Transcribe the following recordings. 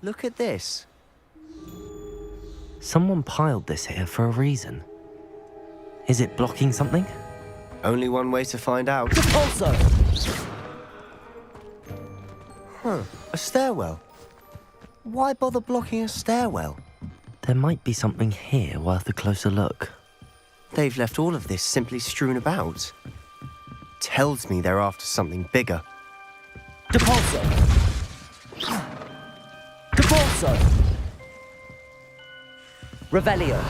Look at this. Someone piled this here for a reason. Is it blocking something? Only one way to find out. Also! Huh, a stairwell. Why bother blocking a stairwell? There might be something here worth a closer look. They've left all of this simply strewn about. Tells me they're after something bigger. Depulso! Depulso! Revelio!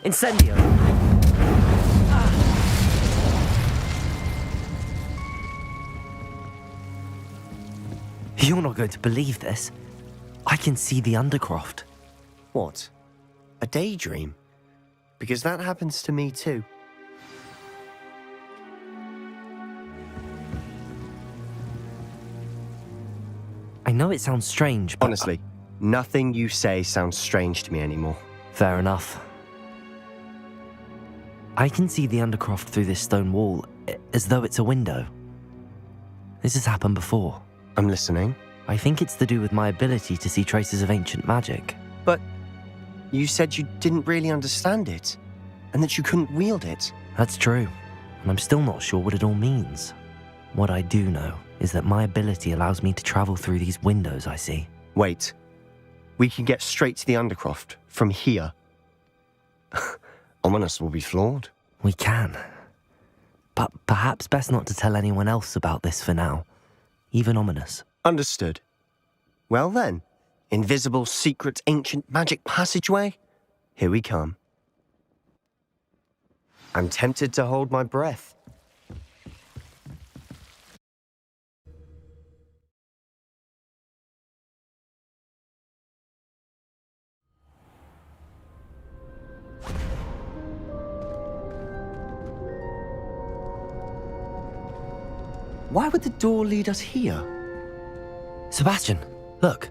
Incendio! You're not going to believe this. I can see the Undercroft. What? A daydream? Because that happens to me too. I know it sounds strange, but... Honestly, nothing you say sounds strange to me anymore. Fair enough. I can see the Undercroft through this stone wall, as though it's a window. This has happened before. I'm listening. I think it's to do with my ability to see traces of ancient magic. But you said you didn't really understand it, and that you couldn't wield it. That's true, and I'm still not sure what it all means. What I do know is that my ability allows me to travel through these windows I see. Wait. We can get straight to the Undercroft from here. Ominous will be floored. We can. But perhaps best not to tell anyone else about this for now. Even Ominous. Understood. Well then, invisible, secret, ancient magic passageway? Here we come. I'm tempted to hold my breath. Why would the door lead us here? Sebastian, look.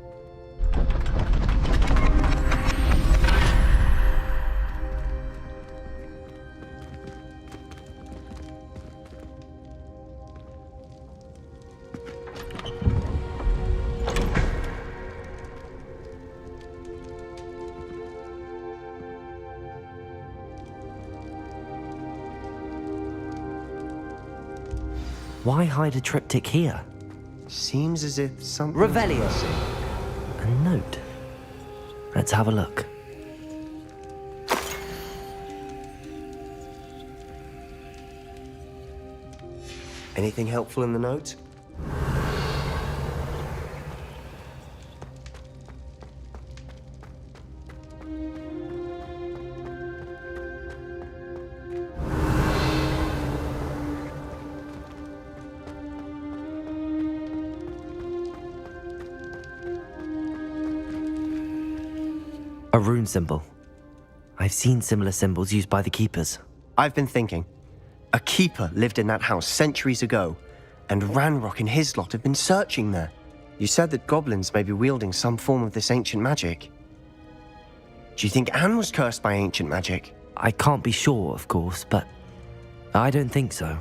Why hide a triptych here? Seems as if something... Revelio. A note. Let's have a look. Anything helpful in the note? A rune symbol. I've seen similar symbols used by the keepers. I've been thinking. A keeper lived in that house centuries ago, and Ranrock and his lot have been searching there. You said that goblins may be wielding some form of this ancient magic. Do you think Anne was cursed by ancient magic? I can't be sure, of course, but I don't think so.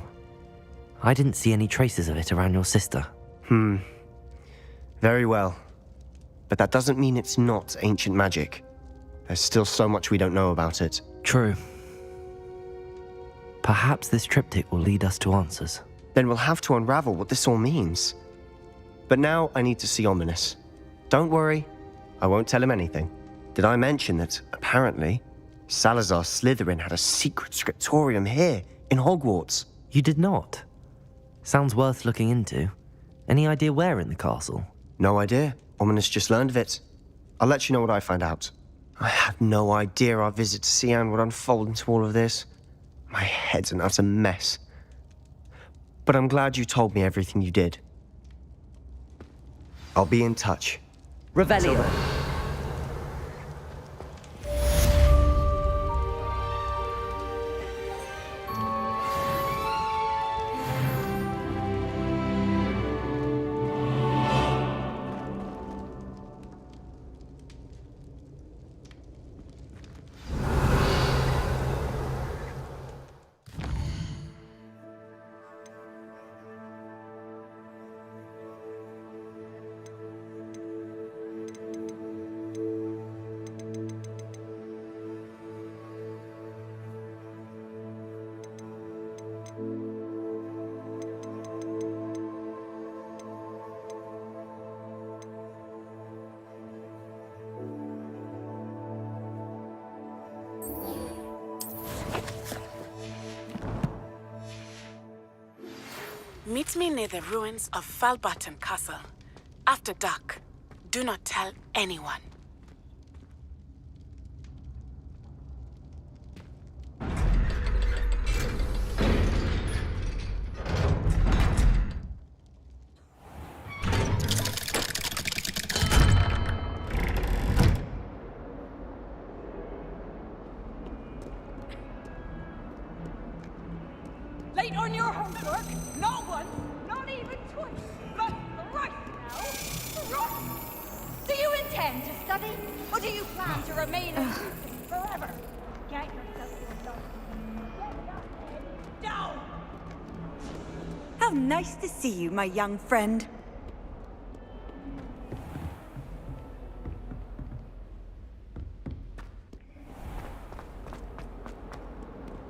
I didn't see any traces of it around your sister. Very well. But that doesn't mean it's not ancient magic. There's still so much we don't know about it. True. Perhaps this triptych will lead us to answers. Then we'll have to unravel what this all means. But now I need to see Ominous. Don't worry, I won't tell him anything. Did I mention that, apparently, Salazar Slytherin had a secret scriptorium here, in Hogwarts? You did not? Sounds worth looking into. Any idea where in the castle? No idea. Ominous just learned of it. I'll let you know what I find out. I had no idea our visit to Cian would unfold into all of this. My head's an utter mess. But I'm glad you told me everything you did. I'll be in touch. Revelio. Meet me near the ruins of Falbaton Castle. After dark. Do not tell anyone. Late on your homework? Not once, not even twice, but right now. Right. Do you intend to study, or do you plan to remain a student forever? Get yourself done. Get your head down! How nice to see you, my young friend.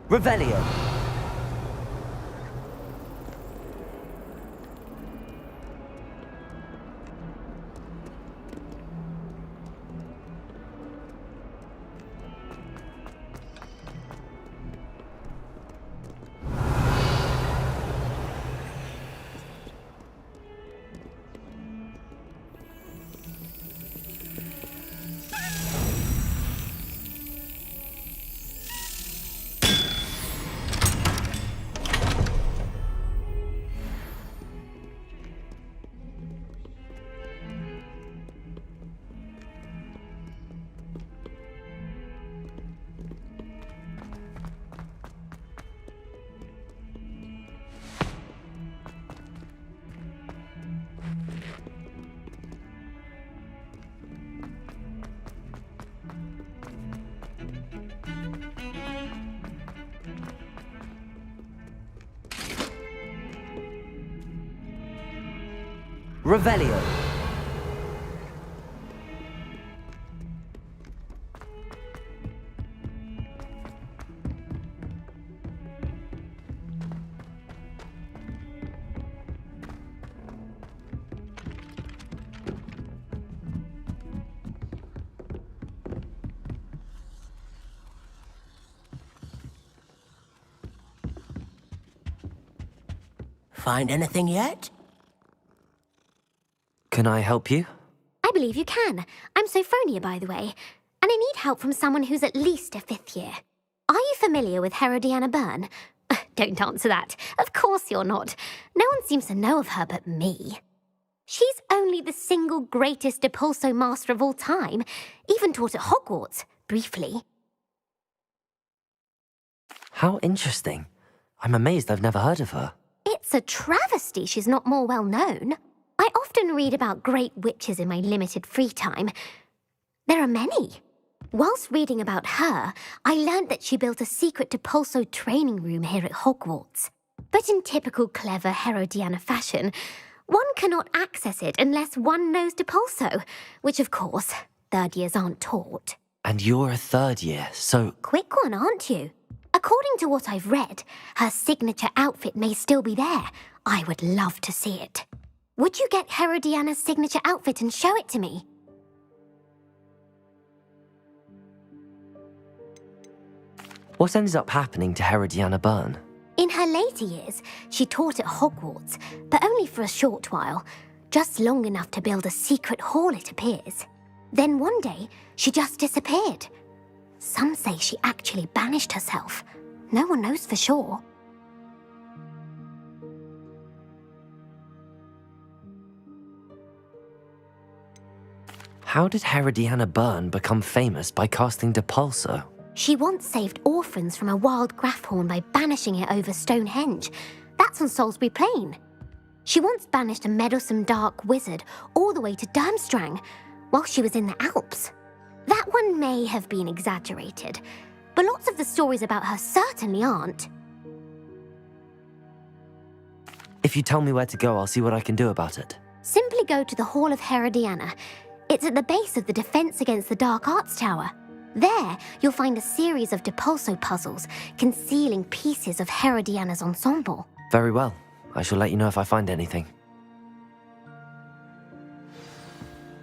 Revelio. Revelio. Find anything yet? Can I help you? I believe you can. I'm Sophronia, by the way, and I need help from someone who's at least a 5th year. Are you familiar with Herodiana Byrne? Don't answer that. Of course you're not. No one seems to know of her but me. She's only the single greatest Depulso master of all time, even taught at Hogwarts, briefly. How interesting. I'm amazed I've never heard of her. It's a travesty she's not more well known. I often read about great witches in my limited free time. There are many. Whilst reading about her, I learned that she built a secret Depulso training room here at Hogwarts. But in typical clever Herodiana fashion, one cannot access it unless one knows Depulso, which of course, 3rd years aren't taught. And you're a 3rd year, so... Quick one, aren't you? According to what I've read, her signature outfit may still be there. I would love to see it. Would you get Herodiana's signature outfit and show it to me? What ended up happening to Herodiana Byrne? In her later years, she taught at Hogwarts, but only for a short while. Just long enough to build a secret hall, it appears. Then one day, she just disappeared. Some say she actually banished herself. No one knows for sure. How did Herodiana Byrne become famous by casting Depulso? She once saved orphans from a wild Graffhorn by banishing it over Stonehenge. That's on Salisbury Plain. She once banished a meddlesome dark wizard all the way to Durmstrang while she was in the Alps. That one may have been exaggerated, but lots of the stories about her certainly aren't. If you tell me where to go, I'll see what I can do about it. Simply go to the Hall of Herodiana. It's at the base of the Defense Against the Dark Arts Tower. There, you'll find a series of Depulso puzzles concealing pieces of Herodiana's ensemble. Very well. I shall let you know if I find anything.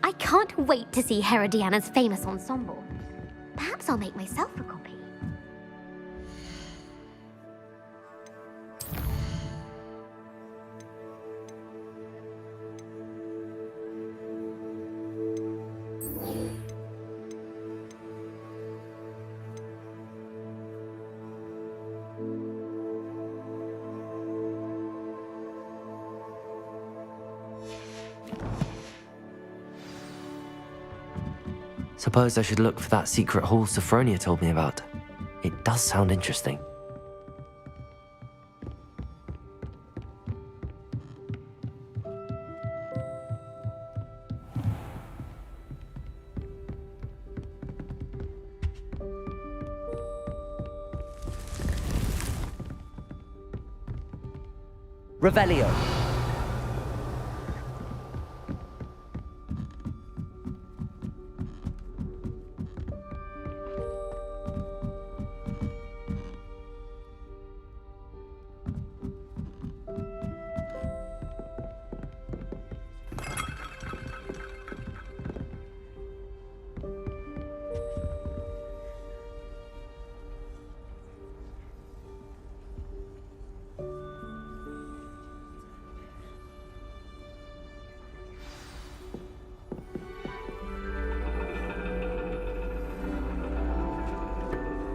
I can't wait to see Herodiana's famous ensemble. Perhaps I'll make myself a copy. Suppose I should look for that secret hall Sophronia told me about. It does sound interesting. Revelio.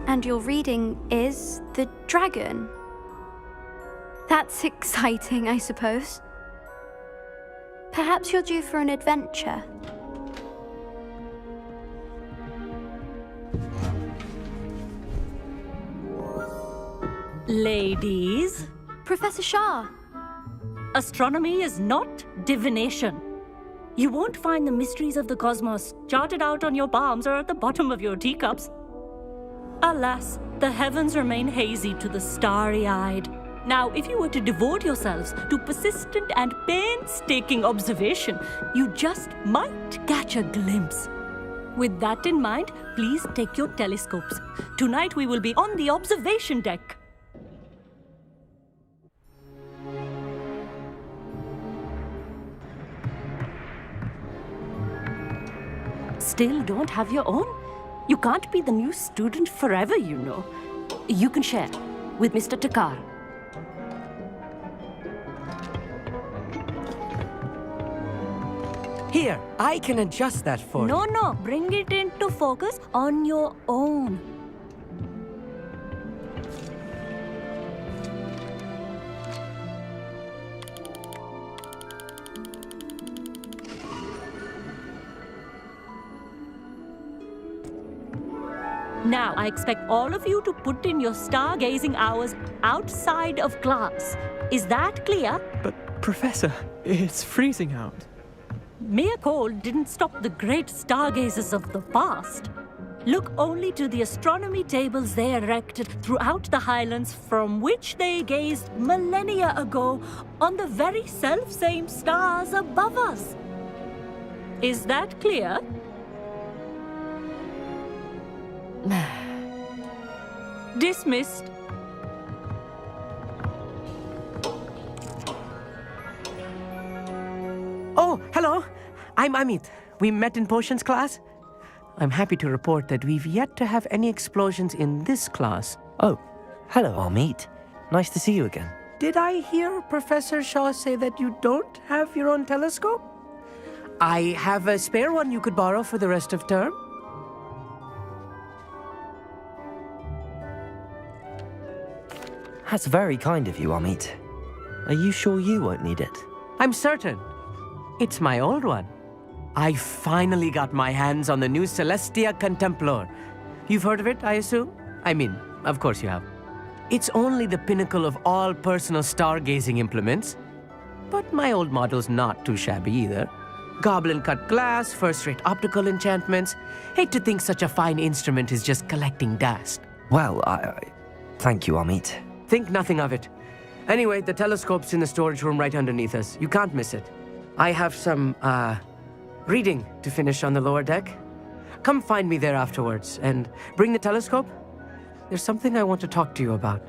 And your reading is The Dragon. That's exciting, I suppose. Perhaps you're due for an adventure. Ladies, Professor Shah. astronomy is not divination. You won't find the mysteries of the cosmos charted out on your palms or at the bottom of your teacups. Alas, the heavens remain hazy to the starry-eyed. Now, if you were to devote yourselves to persistent and painstaking observation, you just might catch a glimpse. With that in mind, please take your telescopes. Tonight we will be on the observation deck. Still don't have your own? You can't be the new student forever, you know. You can share with Mr. Takar. Here, I can adjust that for you. No, bring it into focus on your own. Now, I expect all of you to put in your stargazing hours outside of class. Is that clear? But, Professor, it's freezing out. Mere cold didn't stop the great stargazers of the past. Look only to the astronomy tables they erected throughout the highlands from which they gazed millennia ago on the very self-same stars above us. Is that clear? Dismissed. Oh, hello. I'm Amit. We met in potions class. I'm happy to report that we've yet to have any explosions in this class. Oh, hello, Amit. Nice to see you again. Did I hear Professor Shaw say that you don't have your own telescope? I have a spare one you could borrow for the rest of term. That's very kind of you, Amit. Are you sure you won't need it? I'm certain. It's my old one. I finally got my hands on the new Celestia Contemplar. You've heard of it, I assume? I mean, of course you have. It's only the pinnacle of all personal stargazing implements. But my old model's not too shabby either. Goblin-cut glass, first-rate optical enchantments. Hate to think such a fine instrument is just collecting dust. Well, thank you, Amit. Think nothing of it. Anyway, the telescope's in the storage room right underneath us. You can't miss it. I have some, reading to finish on the lower deck. come find me there afterwards and bring the telescope. There's something I want to talk to you about.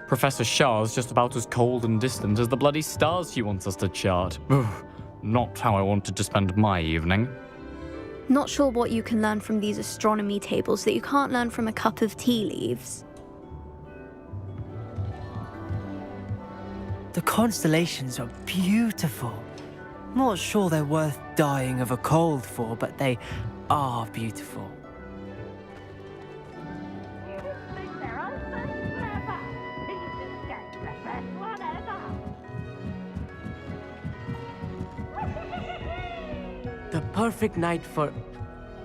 Professor Shah's just about as cold and distant as the bloody stars she wants us to chart. Not how I wanted to spend my evening. Not sure what you can learn from these astronomy tables that you can't learn from a cup of tea leaves. The constellations are beautiful. Not sure they're worth dying of a cold for, but they are beautiful. The perfect night for...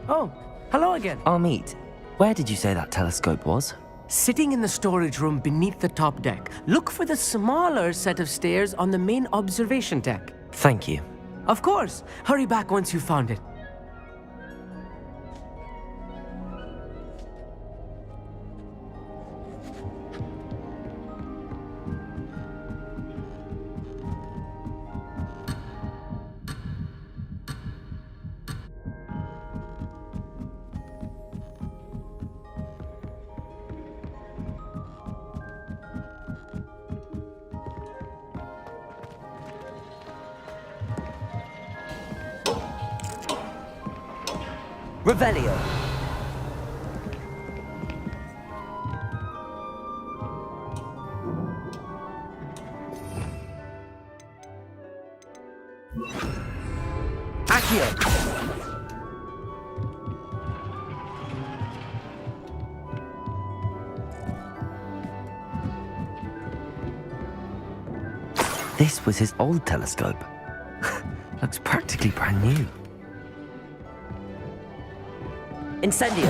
Oh, hello again. Amit, where did you say that telescope was? Sitting in the storage room beneath the top deck. Look for the smaller set of stairs on the main observation deck. Thank you. Of course. Hurry back once you've found it. Revelio. Accio. This was his old telescope. Looks practically brand new. Incendio!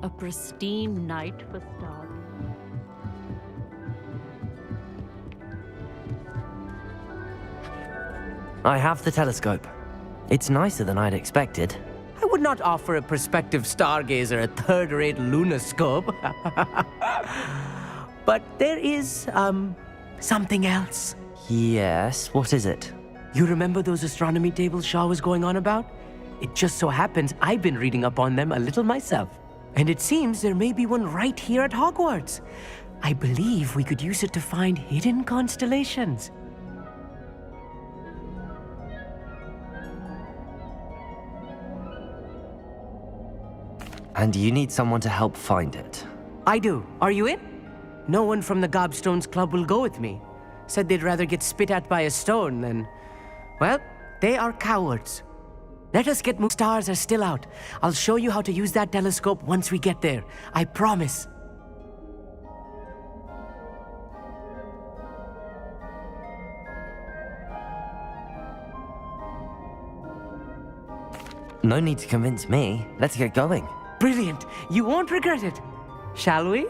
A pristine night for stars. I have the telescope. It's nicer than I'd expected. I would not offer a prospective stargazer a third-rate lunoscope. But there is, something else. Yes, what is it? You remember those astronomy tables Shaw was going on about? It just so happens I've been reading up on them a little myself. And it seems there may be one right here at Hogwarts. I believe we could use it to find hidden constellations. And you need someone to help find it. I do. Are you in? No one from the Gobstones Club will go with me. Said they'd rather get spit at by a stone than... Well, they are cowards. Let us get stars are still out. I'll show you how to use that telescope once we get there. I promise. No need to convince me. Let's get going. Brilliant. You won't regret it. Shall we?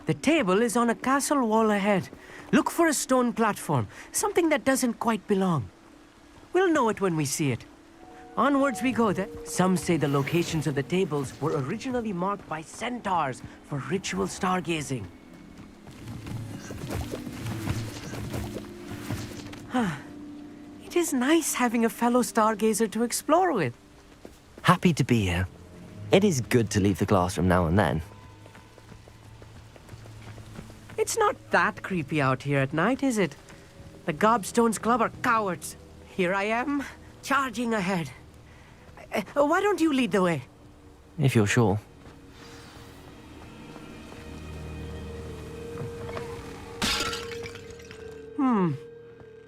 The table is on a castle wall ahead. Look for a stone platform, something that doesn't quite belong. We'll know it when we see it. Onwards we go then. Some say the locations of the tables were originally marked by centaurs for ritual stargazing. It is nice having a fellow stargazer to explore with. Happy to be here. It is good to leave the classroom now and then. It's not that creepy out here at night, is it? The Gobstones Club are cowards. Here I am, charging ahead. Why don't you lead the way? If you're sure.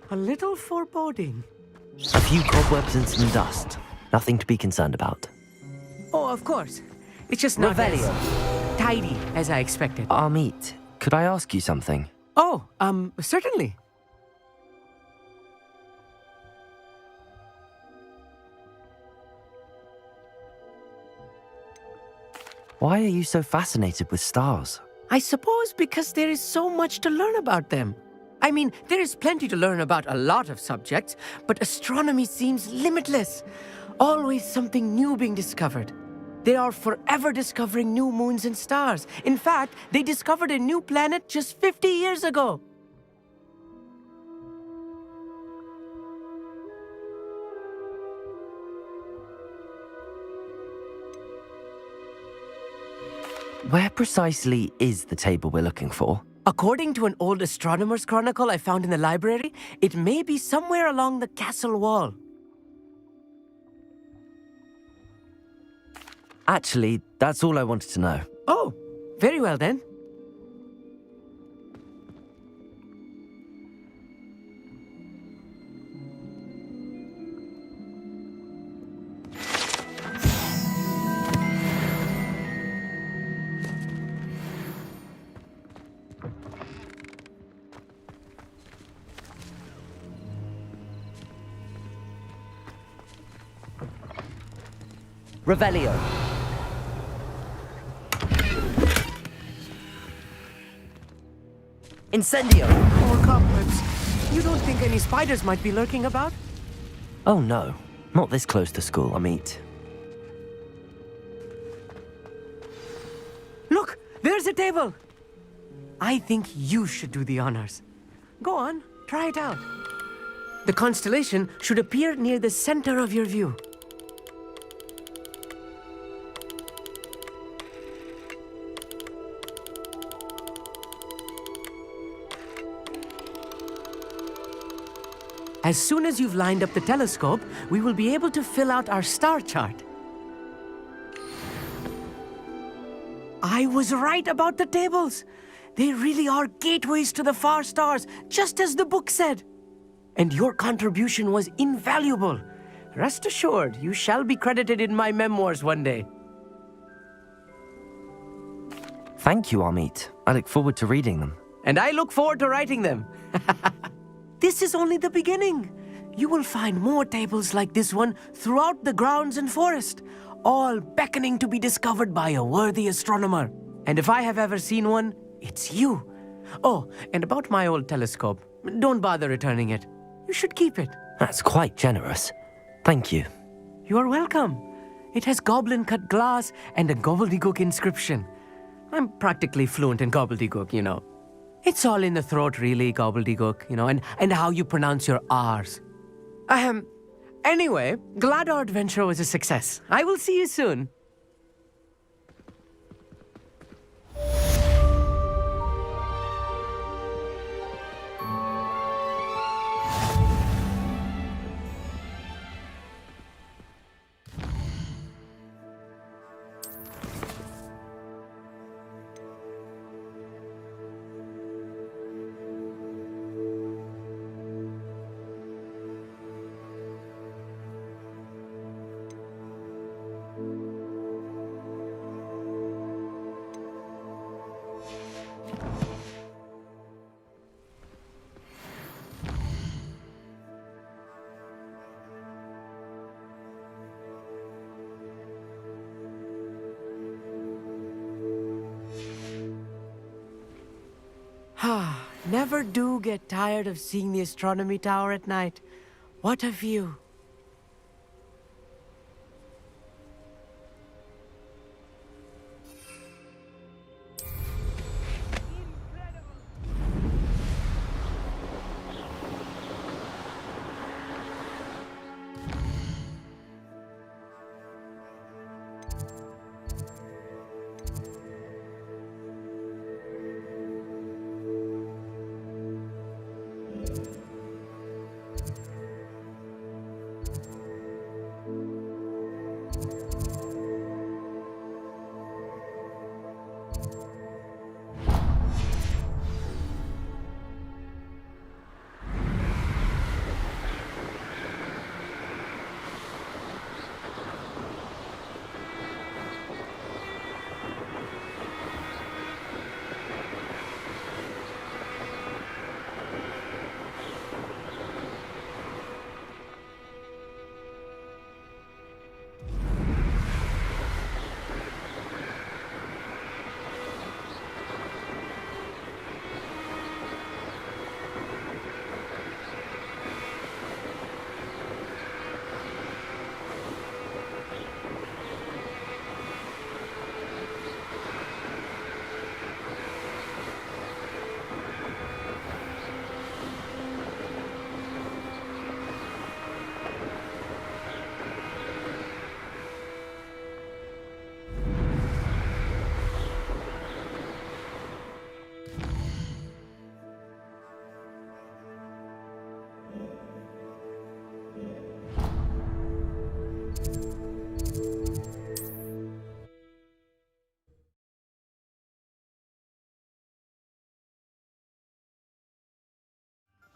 A little foreboding. A few cobwebs and some dust. Nothing to be concerned about. Oh, of course. It's just not as tidy as I expected. Amit, could I ask you something? Oh, certainly. Why are you so fascinated with stars? I suppose because there is so much to learn about them. I mean, there is plenty to learn about a lot of subjects, but astronomy seems limitless. Always something new being discovered. They are forever discovering new moons and stars. In fact, they discovered a new planet just 50 years ago. Where precisely is the table we're looking for? According to an old astronomer's chronicle I found in the library, it may be somewhere along the castle wall. Actually, that's all I wanted to know. Oh, very well then. Revelio. Incendio. More cobwebs. You don't think any spiders might be lurking about? Oh no, not this close to school, Amit. Look, there's a table. I think you should do the honors. Go on, try it out. The constellation should appear near the center of your view. As soon as you've lined up the telescope, we will be able to fill out our star chart. I was right about the tables. They really are gateways to the far stars, just as the book said. And your contribution was invaluable. Rest assured, you shall be credited in my memoirs one day. Thank you, Amit. I look forward to reading them. And I look forward to writing them. This is only the beginning. You will find more tables like this one throughout the grounds and forest, all beckoning to be discovered by a worthy astronomer. And if I have ever seen one, it's you. Oh, and about my old telescope, don't bother returning it. You should keep it. That's quite generous. Thank you. You're welcome. It has goblin-cut glass and a gobbledygook inscription. I'm practically fluent in gobbledygook, you know. It's all in the throat, really, gobbledygook, you know, and how you pronounce your R's. Anyway, glad our adventure was a success. I will see you soon. never do get tired of seeing the astronomy tower at night. What a view.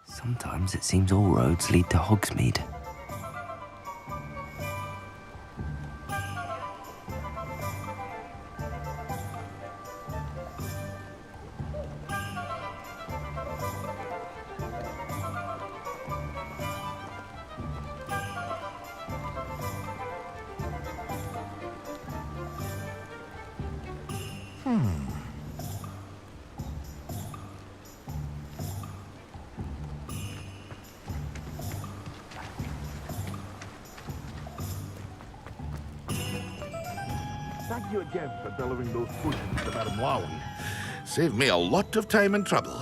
Sometimes it seems all roads lead to Hogsmeade. Thank you again for delivering those cushions to Madame Lowen. Saved me a lot of time and trouble.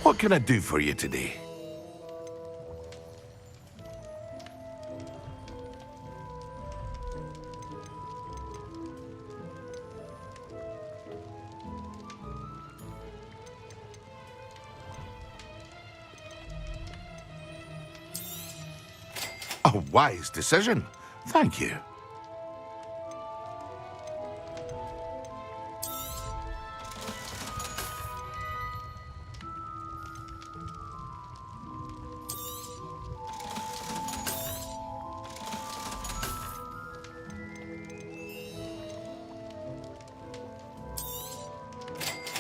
What can I do for you today? A wise decision. Thank you.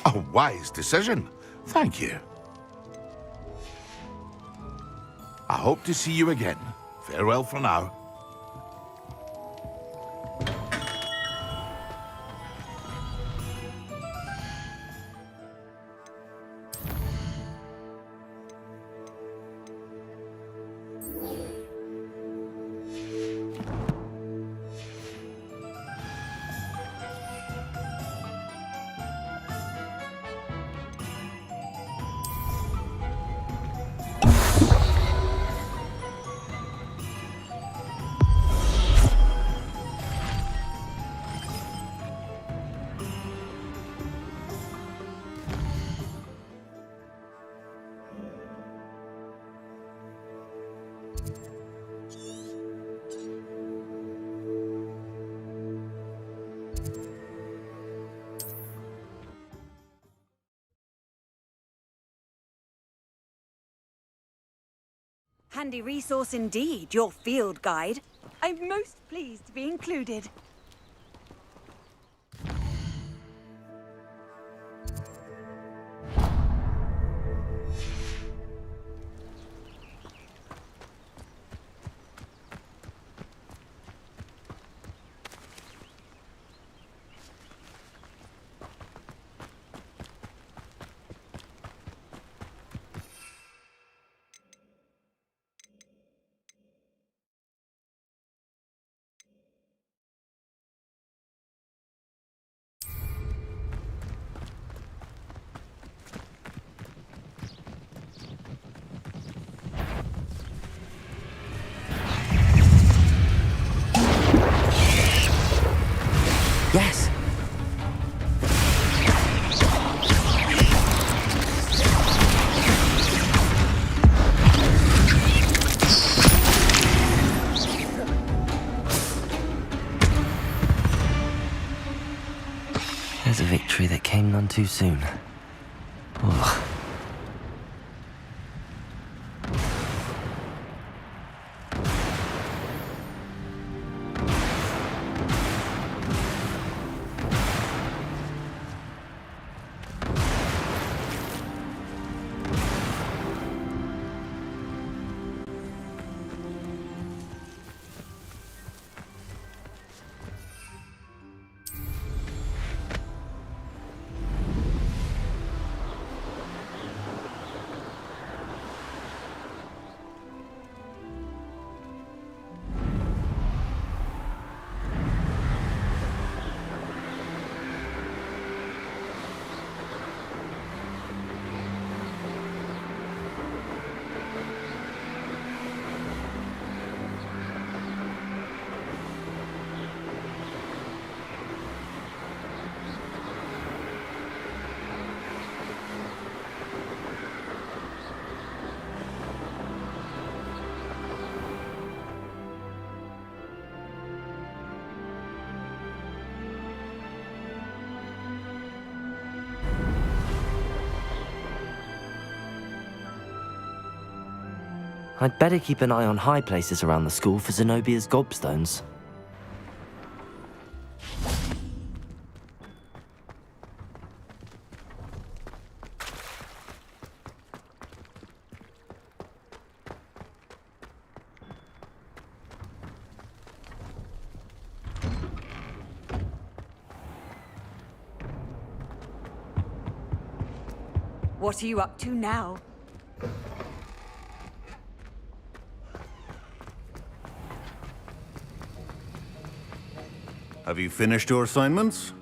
A wise decision. Thank you. I hope to see you again. Farewell for now. handy resource indeed, your field guide. I'm most pleased to be included. Yes! There's a victory that came none too soon. Ugh. I'd better keep an eye on high places around the school for Zenobia's gobstones. What are you up to now? Have you finished your assignments?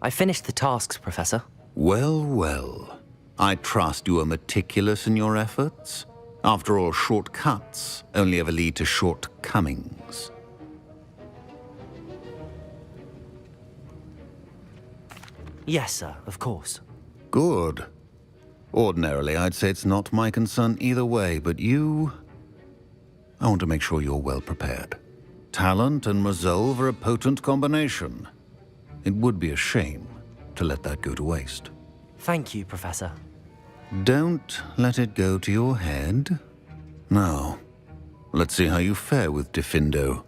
I finished the tasks, Professor. Well, well. I trust you are meticulous in your efforts. After all, shortcuts only ever lead to shortcomings. Yes, sir, of course. Good. Ordinarily, I'd say it's not my concern either way, but you... I want to make sure you're well prepared. Talent and resolve are a potent combination. It would be a shame to let that go to waste. Thank you, Professor. Don't let it go to your head. Now, let's see how you fare with Diffindo.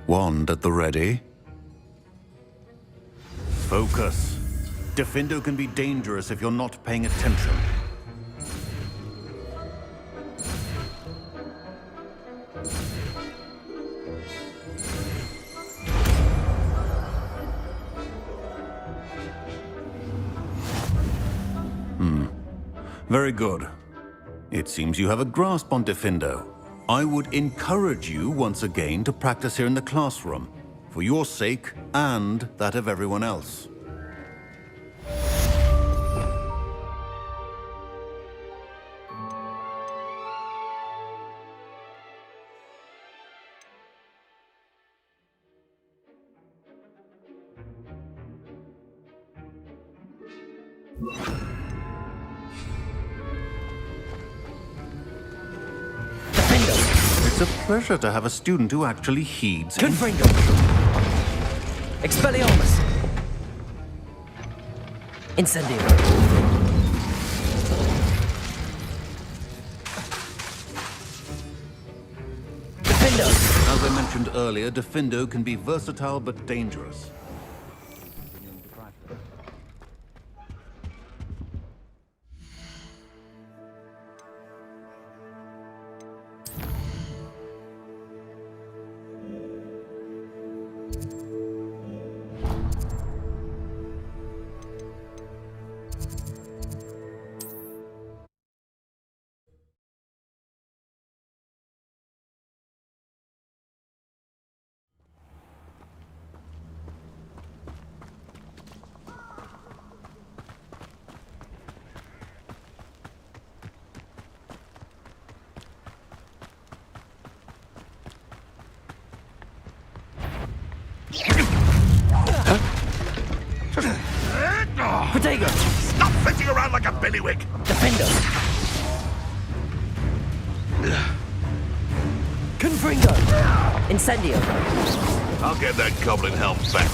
Wand at the ready. Focus. Diffindo can be dangerous if you're not paying attention. Very good. It seems you have a grasp on Diffindo. I would encourage you once again to practice here in the classroom, for your sake and that of everyone else. It's a pleasure to have a student who actually heeds... Confringo! Expelliarmus! Incendio! mentioned earlier, Defendo can be versatile but dangerous. Protego! Stop fetching around like a bellywig! Defendo! Confringo! Incendio! I'll get that goblin help back.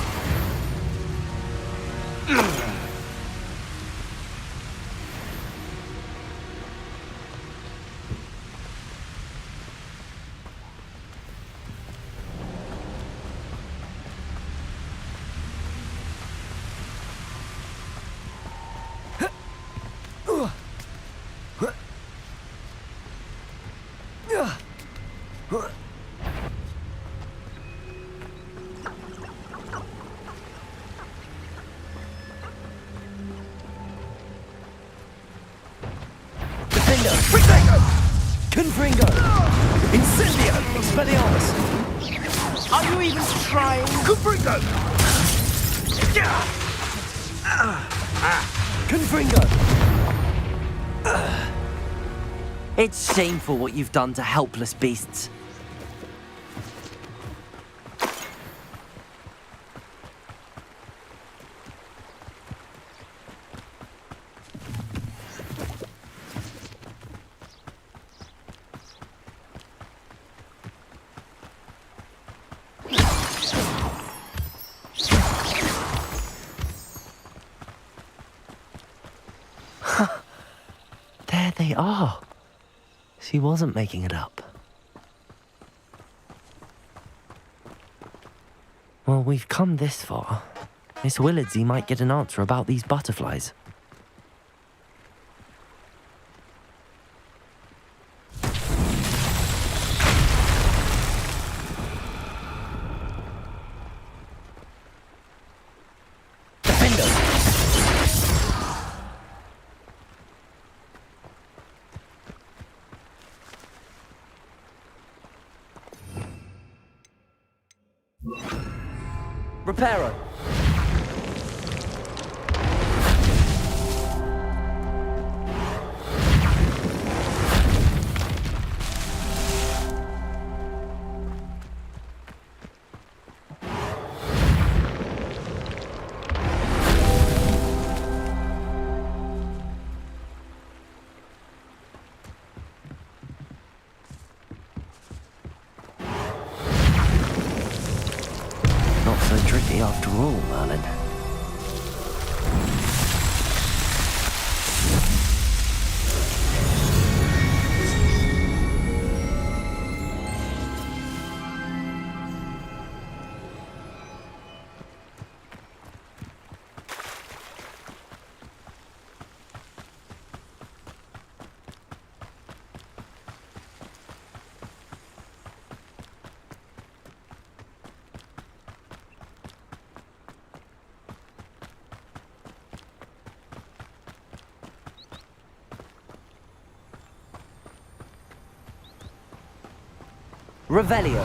Confringo! Incendio! Expelliarmus! Are you even trying? Confringo! Confringo! It's shameful what you've done to helpless beasts. There they are. She wasn't making it up. Well, we've come this far. Miss Willardsey might get an answer about these butterflies. Reparo! Not so tricky after all, Merlin. Revelio.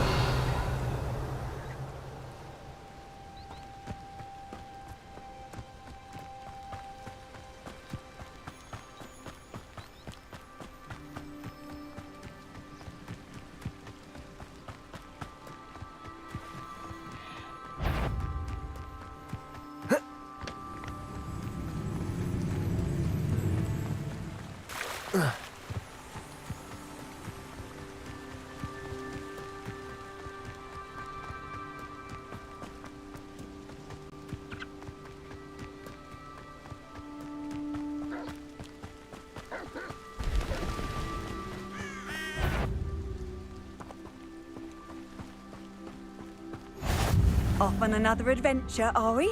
Off on another adventure, are we?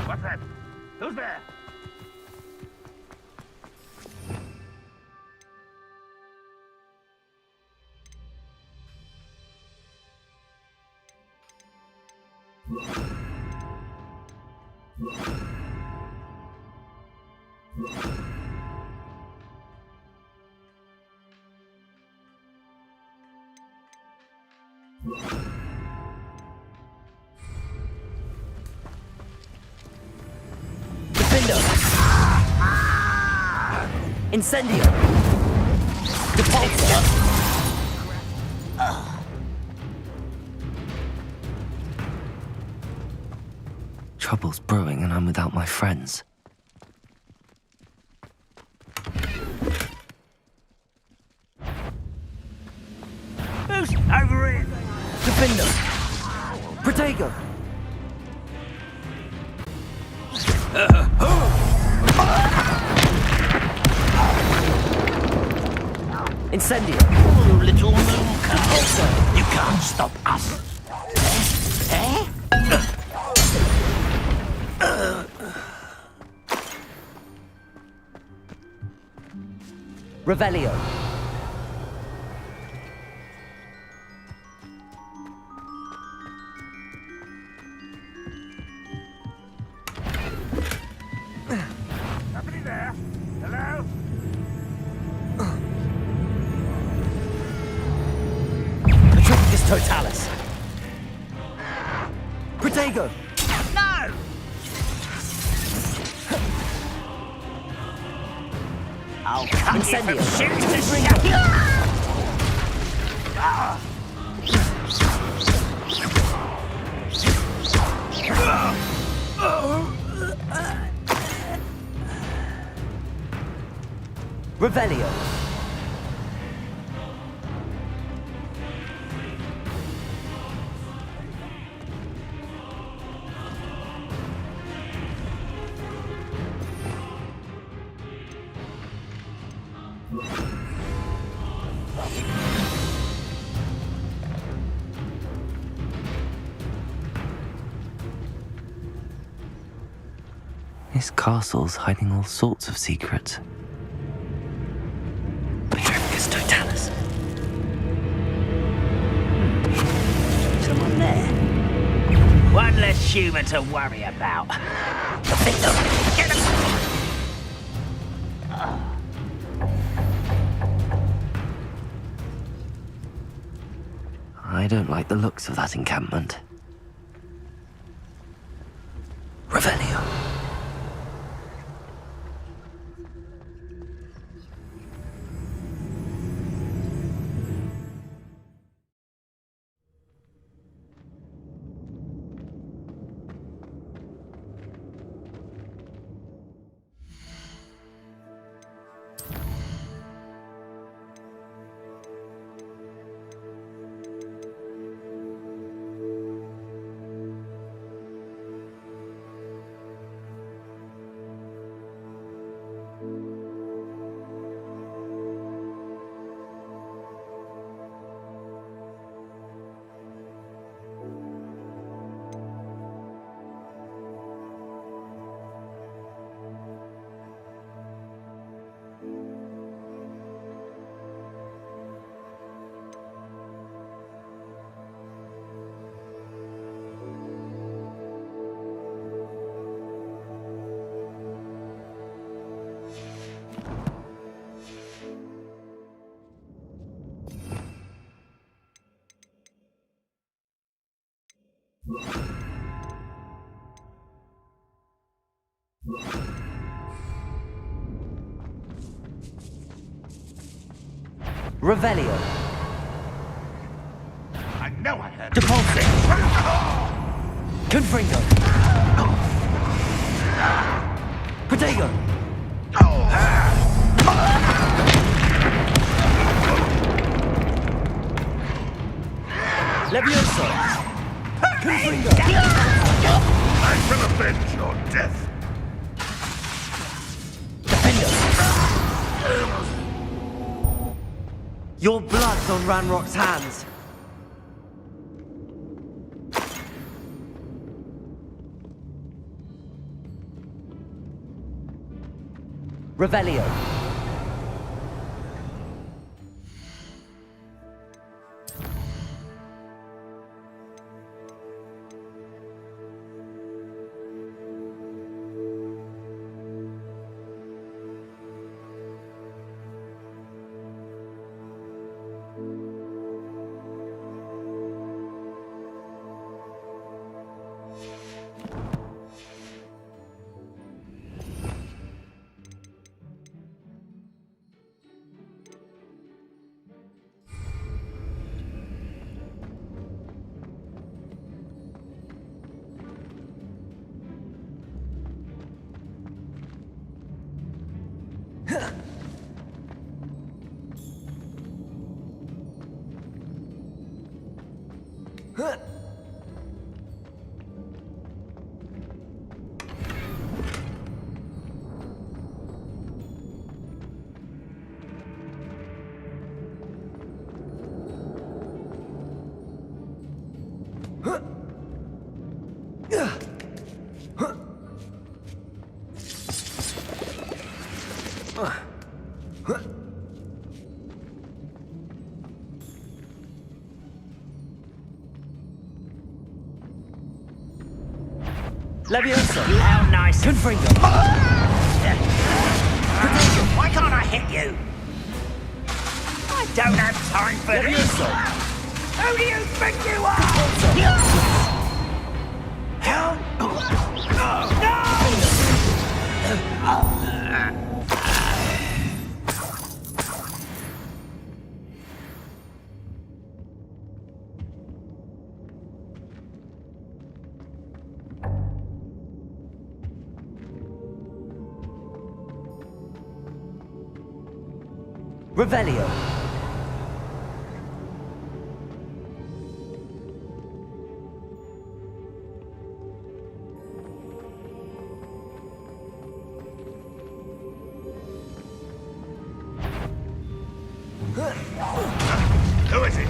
What's that? Who's there? Defender! Incendio! Depulsor! Trouble's brewing and I'm without my friends. Who's over here? Defender! Protego! Incendio! Oh, little moon cow. You can't stop us. Eh? Revelio! Somebody there? Hello? Petrificus Totalis! Protego! No! I'll cut Incendio! you from shoot to shoot. Revelio! This castle's hiding all sorts of secrets. Petrificus Totalis. Someone there. One less human to worry about. Get him! I don't like the looks of that encampment. Revelio. Revelio. I know I heard Depulsor. Confringo. Protego. Levioso. Confringo. I shall avenge your death. Defender. Your blood's on Ranrock's hands. Revelio. Levioso. How nice. Confringo. Why can't I hit you? I don't have time for this. Who do you think you are? Hell? Revelio. Who is it?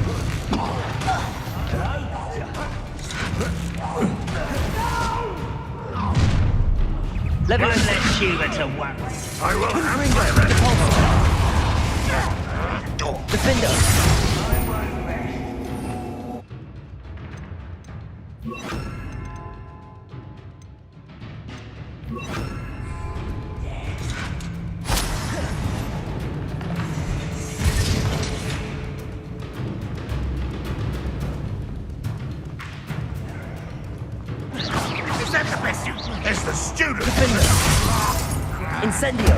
One less human to worry. I will have Defender. Is that the best you? It's the student. Defender. Incendio.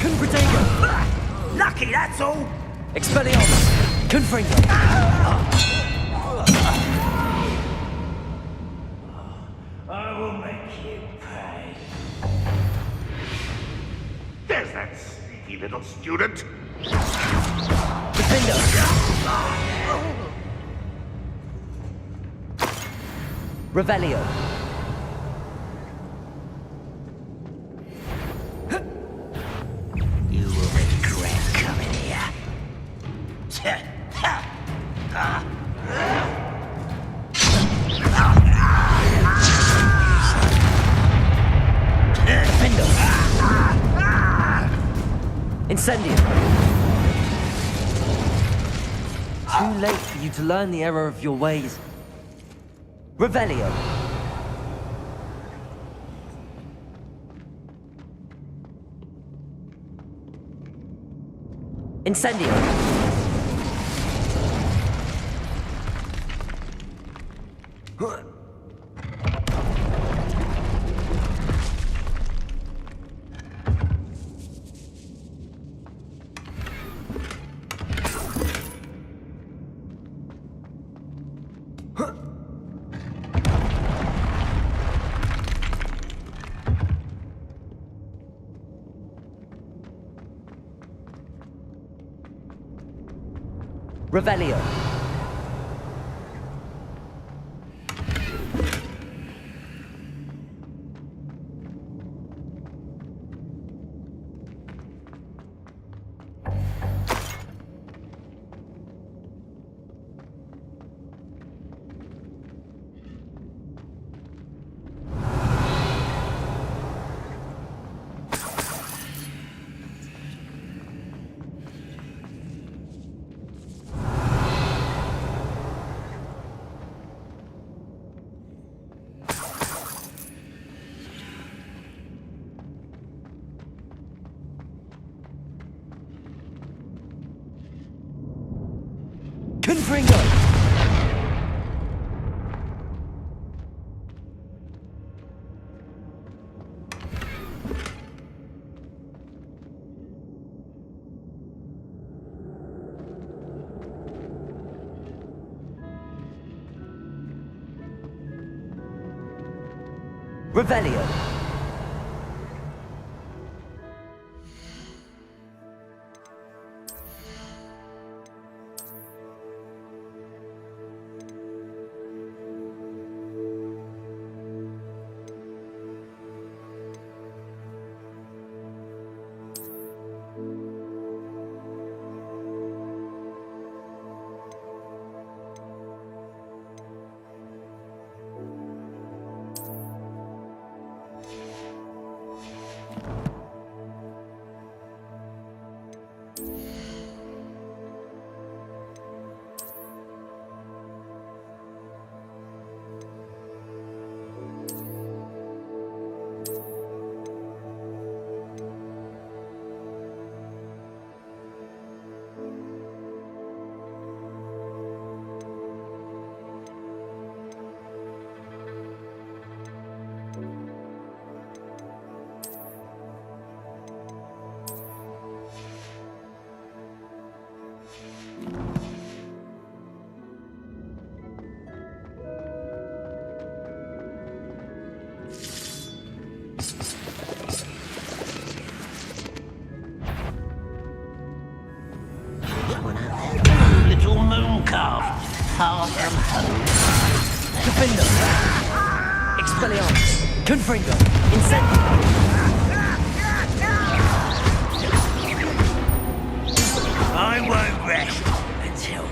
Confringo. Lucky, that's all. Expelliarmus. Confringo. I will make you pay. There's that sneaky little student. Defender. Revelio. You will regret coming here. Defender. Incendio. Too late for you to learn the error of your ways. Revelio. Incendio. Revelio. Confringo! Revelio. Little moon calf, far from home. Defendo. Expelliarmus. Confringo. Incendio. I won't rest until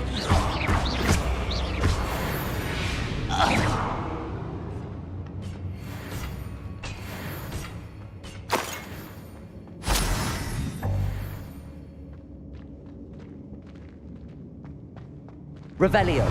Revelio.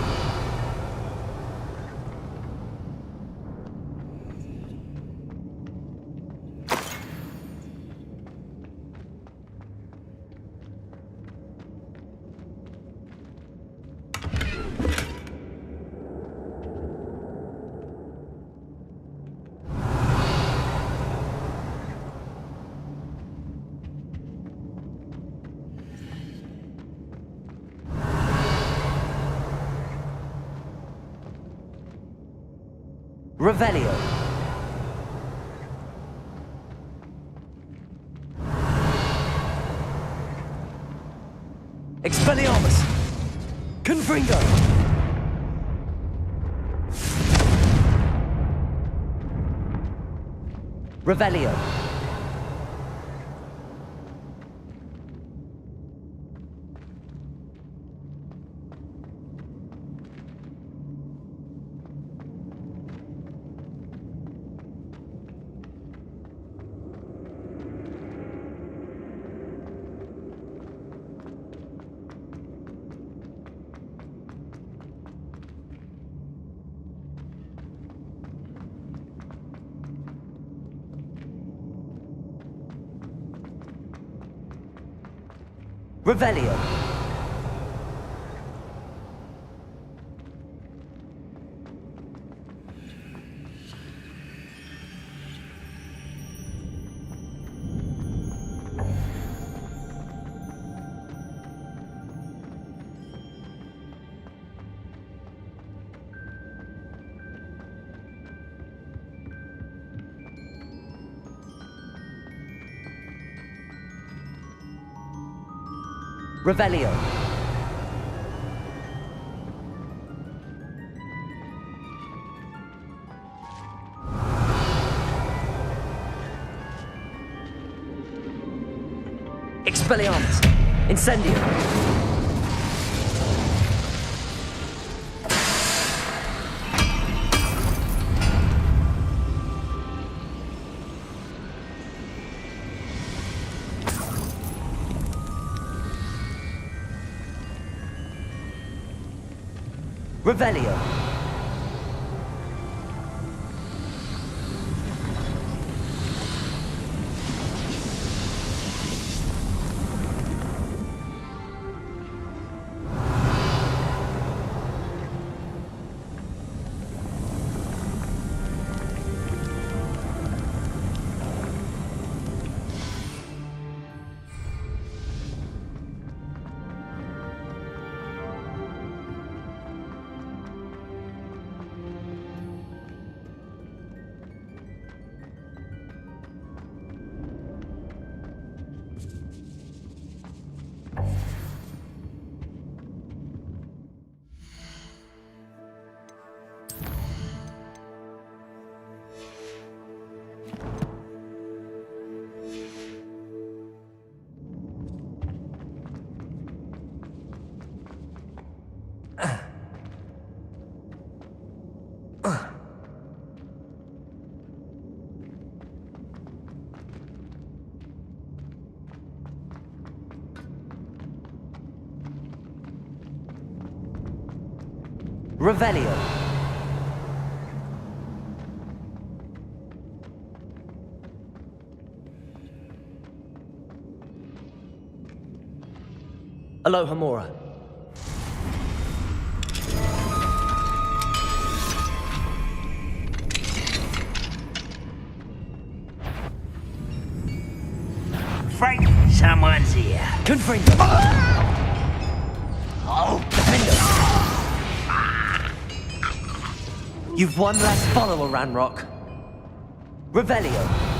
Revelio. Expelliarmus. Confringo. Revelio. Revelio. Revelio. Expelliarmus. Incendio. Revelio. Revelio. Aloha Mora. Frank, someone's here. Confringo. Oh, You've one less follower, Ranrock. Revelio.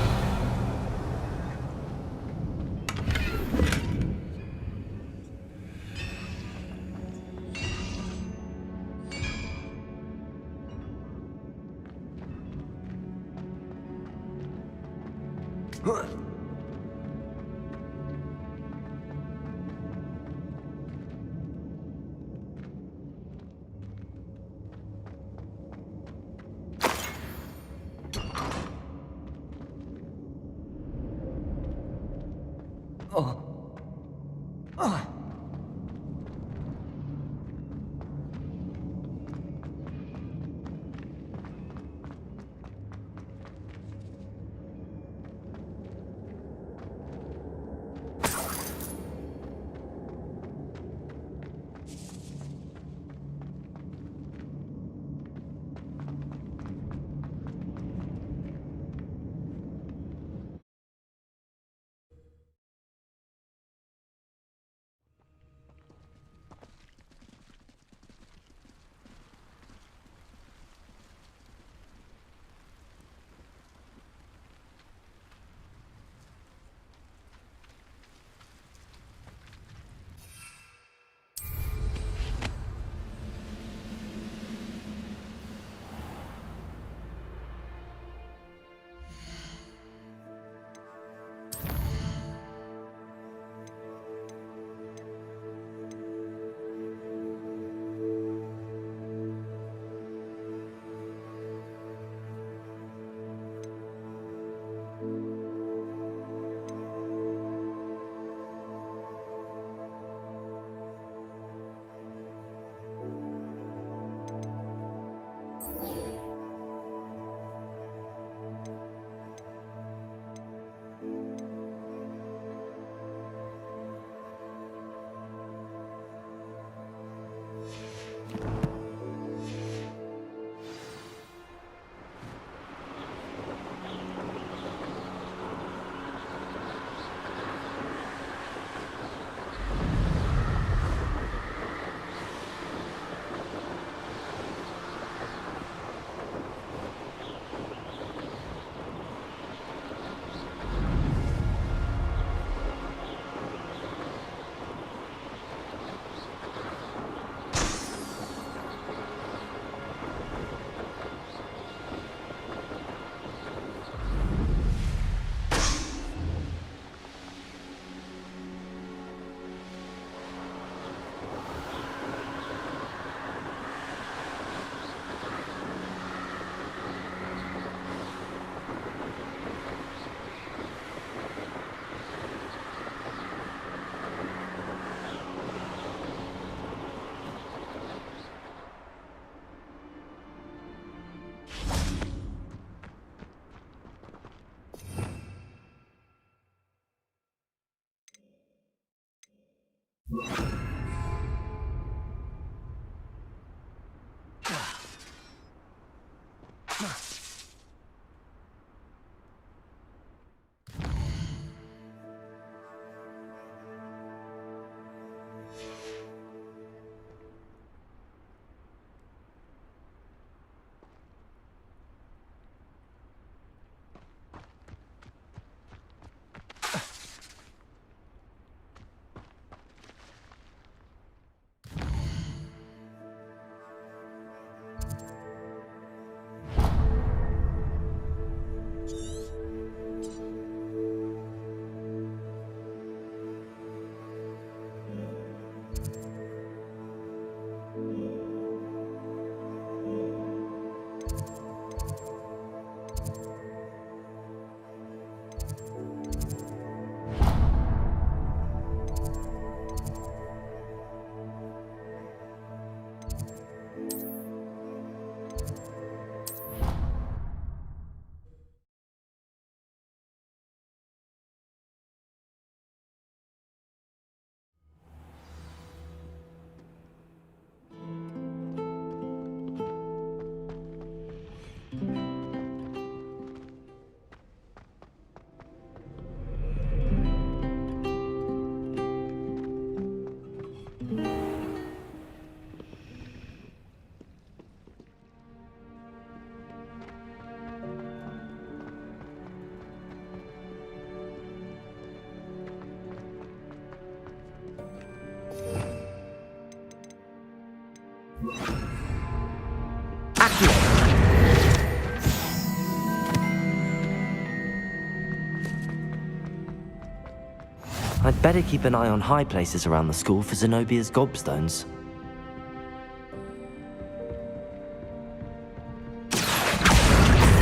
Better keep an eye on high places around the school for Zenobia's gobstones.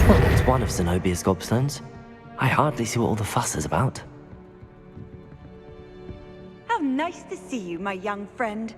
Well, that's one of Zenobia's gobstones. I hardly see what all the fuss is about. How nice to see you, my young friend.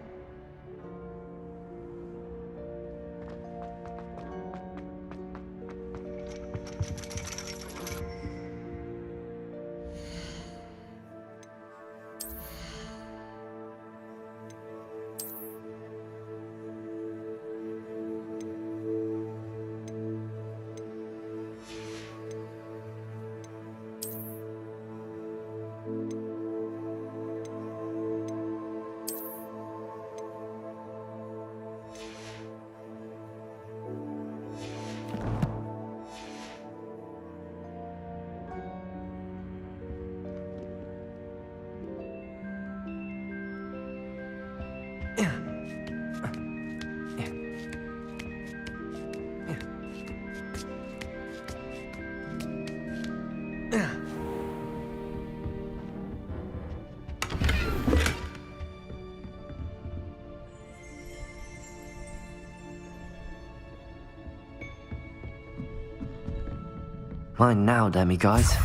Mine now, demiguise.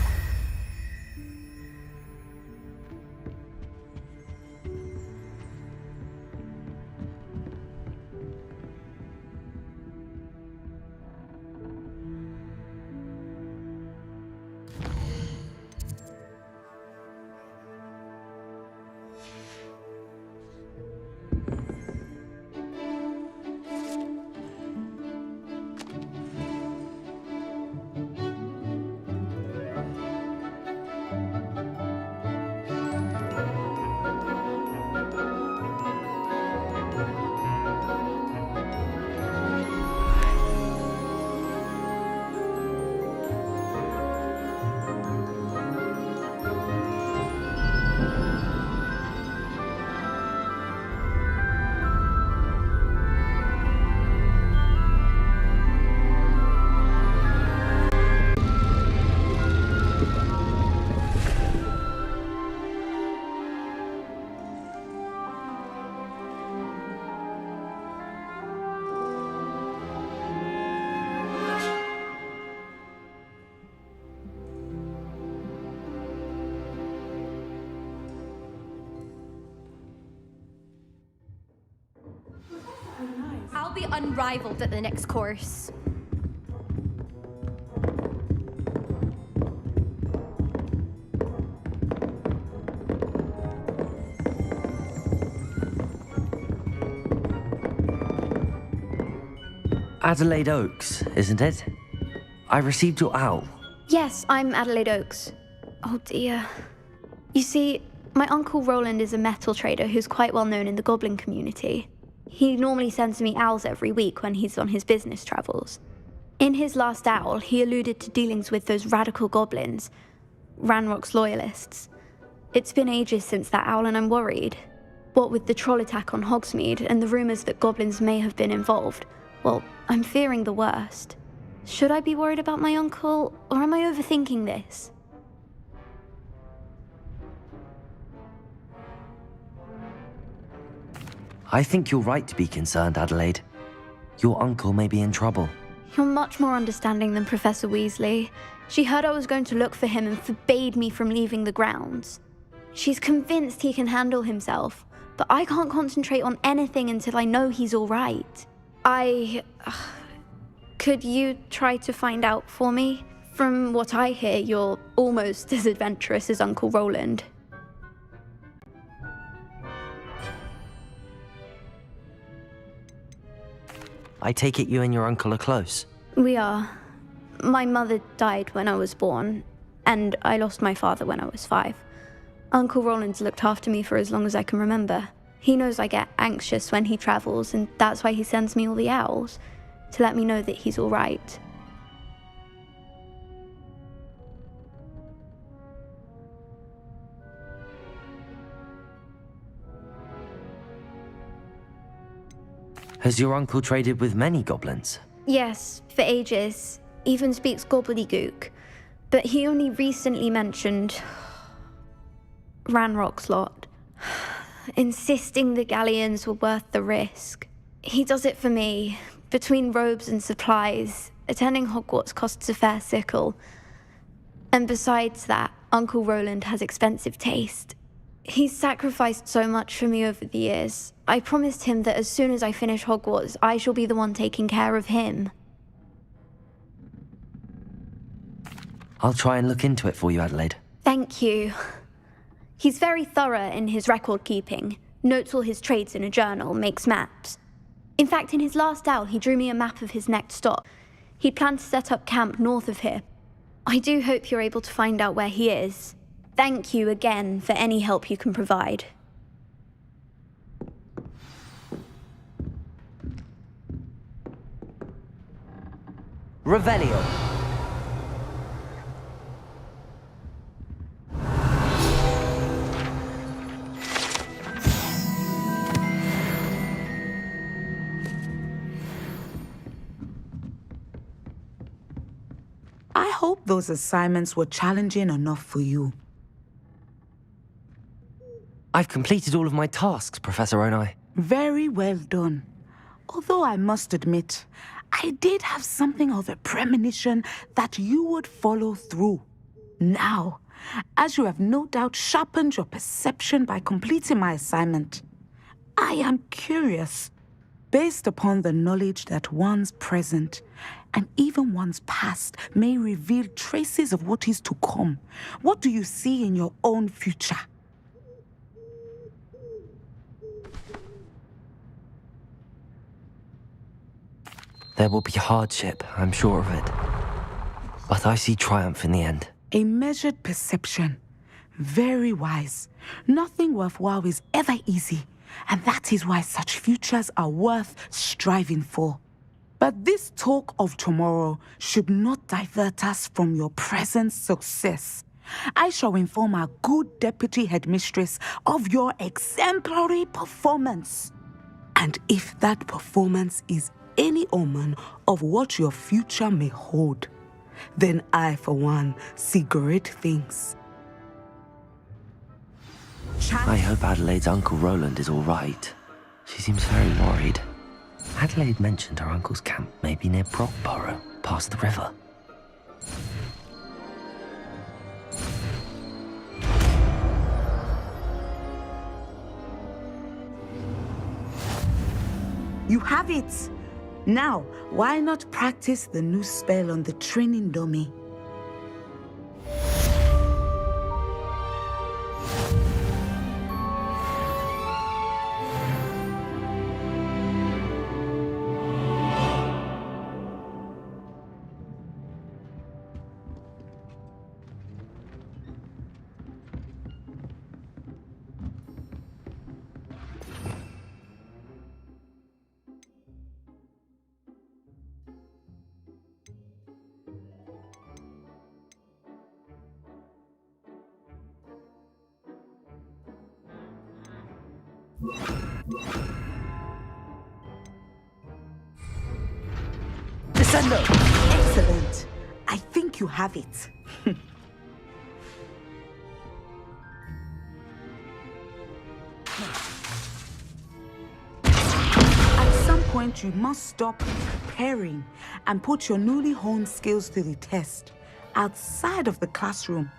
I'll be unrivaled at the next course. Adelaide Oaks, isn't it? I received your owl. Yes, I'm Adelaide Oaks. Oh dear. You see, my Uncle Roland is a metal trader who's quite well known in the goblin community. He normally sends me owls every week when he's on his business travels. In his last owl, he alluded to dealings with those radical goblins, Ranrock's loyalists. It's been ages since that owl and I'm worried. What with the troll attack on Hogsmeade and the rumours that goblins may have been involved, well, I'm fearing the worst. Should I be worried about my uncle, or am I overthinking this? I think you're right to be concerned, Adelaide. Your uncle may be in trouble. You're much more understanding than Professor Weasley. She heard I was going to look for him and forbade me from leaving the grounds. She's convinced he can handle himself, but I can't concentrate on anything until I know he's all right. Could you try to find out for me? From what I hear, you're almost as adventurous as Uncle Roland. I take it you and your uncle are close. We are. My mother died when I was born, and I lost my father when I was 5. Uncle Roland's looked after me for as long as I can remember. He knows I get anxious when he travels, and that's why he sends me all the owls, to let me know that he's all right. Has your uncle traded with many goblins? Yes, for ages. Even speaks gobbledygook. But he only recently mentioned Ranrock's lot. Insisting the galleons were worth the risk. He does it for me. Between robes and supplies, attending Hogwarts costs a fair sickle. And besides that, Uncle Roland has expensive taste. He's sacrificed so much for me over the years. I promised him that as soon as I finish Hogwarts, I shall be the one taking care of him. I'll try and look into it for you, Adelaide. Thank you. He's very thorough in his record keeping, notes all his trades in a journal, makes maps. In fact, in his last owl, he drew me a map of his next stop. He'd planned to set up camp north of here. I do hope you're able to find out where he is. Thank you again for any help you can provide. Revelio. I hope those assignments were challenging enough for you. I've completed all of my tasks, Professor Onai. Very well done. Although I must admit, I did have something of a premonition that you would follow through. Now, as you have no doubt sharpened your perception by completing my assignment, I am curious, based upon the knowledge that one's present and even one's past may reveal traces of what is to come. What do you see in your own future? There will be hardship, I'm sure of it. But I see triumph in the end. A measured perception. Very wise. Nothing worthwhile is ever easy, and that is why such futures are worth striving for. But this talk of tomorrow should not divert us from your present success. I shall inform our good deputy headmistress of your exemplary performance. And if that performance is any omen of what your future may hold, then I, for one, see great things. I hope Adelaide's Uncle Roland is all right. She seems very worried. Adelaide mentioned her uncle's camp may be near Brockborough, past the river. You have it! Now, why not practice the new spell on the training dummy? Descendo! Excellent. I think you have it. At some point, you must stop preparing and put your newly honed skills to the test outside of the classroom.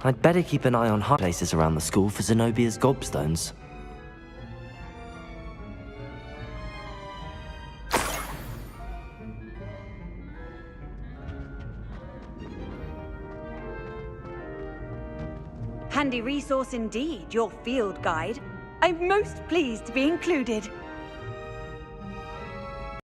I'd better keep an eye on high places around the school for Zenobia's gobstones. Handy resource indeed, your field guide. I'm most pleased to be included.